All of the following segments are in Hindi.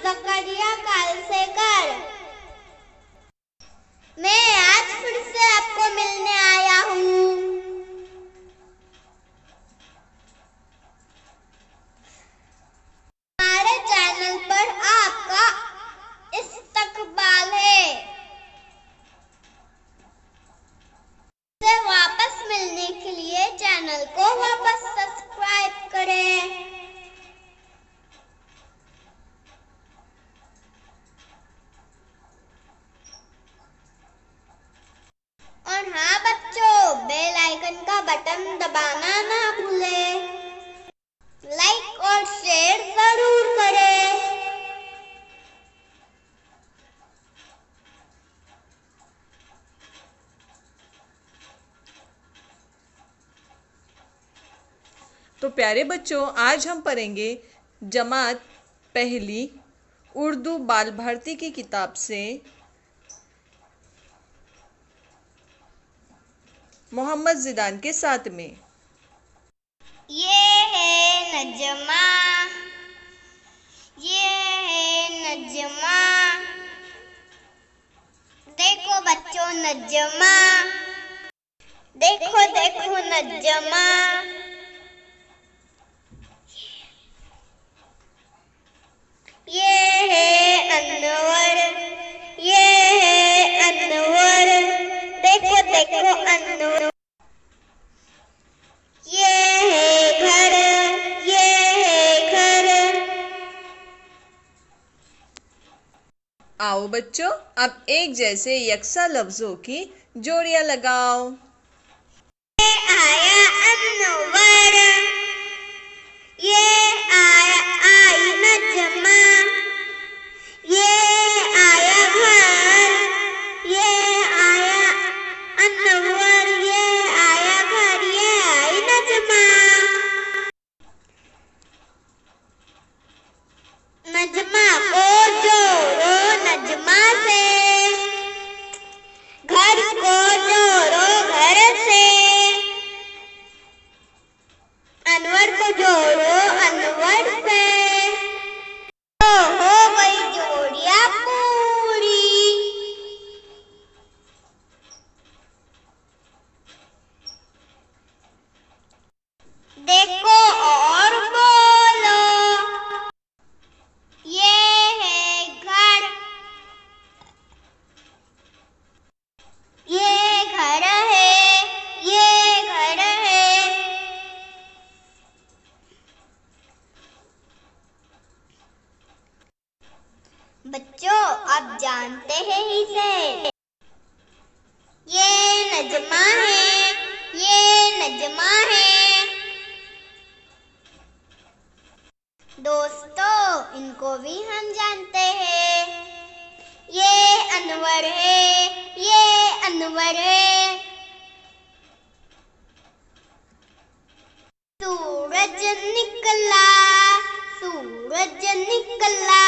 जकरिया कालसेकर। मैं आज फिर से आपको मिलने आया हूँ। हमारे चैनल पर आपका इस्तकबाल है। से वापस मिलने के लिए चैनल को वापस सब्सक्राइब करें। और हाँ बच्चों, बेल आइकन का बटन दबाना ना भूलें। लाइक और शेयर जरूर करें। तो प्यारे बच्चों, आज हम पढ़ेंगे जमात पहली उर्दू बाल भारती की किताब से मोहम्मद जिदान के साथ में। ये है नजमा, ये है नजमा। देखो बच्चों नजमा, देखो देखो नजमा। ये है अनवर, ये है अनवर। देखो देखो अनवर। ये है घर, ये है घर। आओ बच्चों, अब एक जैसे यकसा लफ्जों की जोड़ियां लगाओ। ये आया अनवर, ये आया आई नजमा। ये आया घर, ये आया अनवर। ये आया घर, ये आई नजमा। नजमा को जोड़ो नजमा से, घर को जोड़ो घर से। अनवर को जोड़ो अनवर से। तो हो गई जोड़ियां पूरी। देखो और बोलो। ये है घर, ये घर है, ये घर है। बच्चों आप जानते हैं इसे। ये नजमा है, ये नजमा है। दोस्तों इनको भी हम जानते हैं। ये अनवर है, ये अनवर है। सूरज निकला, सूरज निकला।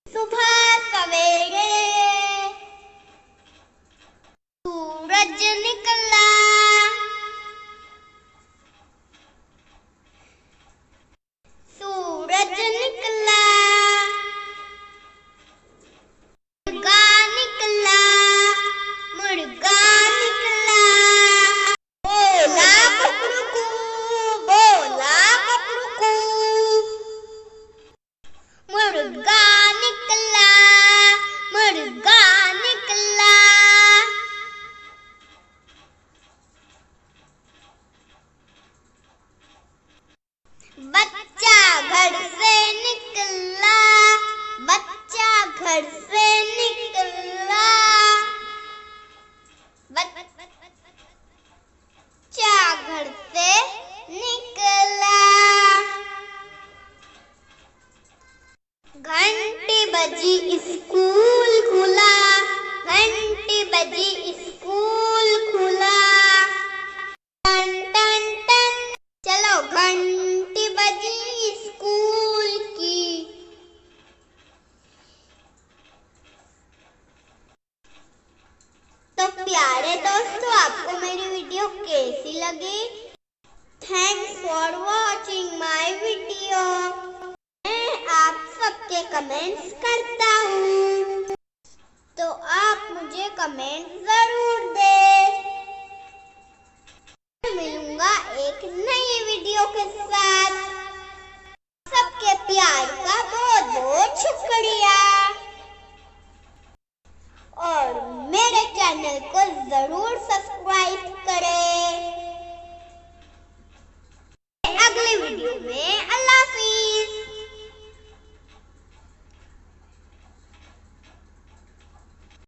सुबह सवेरे सूरज निकला। सूरज निकला। मुर्गा निकला, मुर्गा निकला। बोला कुकड़ू, बोला कुकड़ू। मुर्गा निकला, मुर्गा निकला। बच्चा घर से निकला, बच्चा घर से निकला। बच्चा घर से निकला। घंटी बजी स्कूल खुला, घंटी बजी स्कूल खुला। टन टन टन, चलो घंटी बजी स्कूल की। तो प्यारे दोस्तों, आपको मेरी वीडियो कैसी लगी? Thanks for watching my video. मैं आप के कमेंट्स करता हूँ, तो आप मुझे कमेंट जरूर दें। मिलूंगा एक नई वीडियो के साथ। सबके प्यार का बहुत बहुत शुक्रिया और मेरे चैनल को जरूर सब्सक्राइब करें। अगले वीडियो में अल्लाह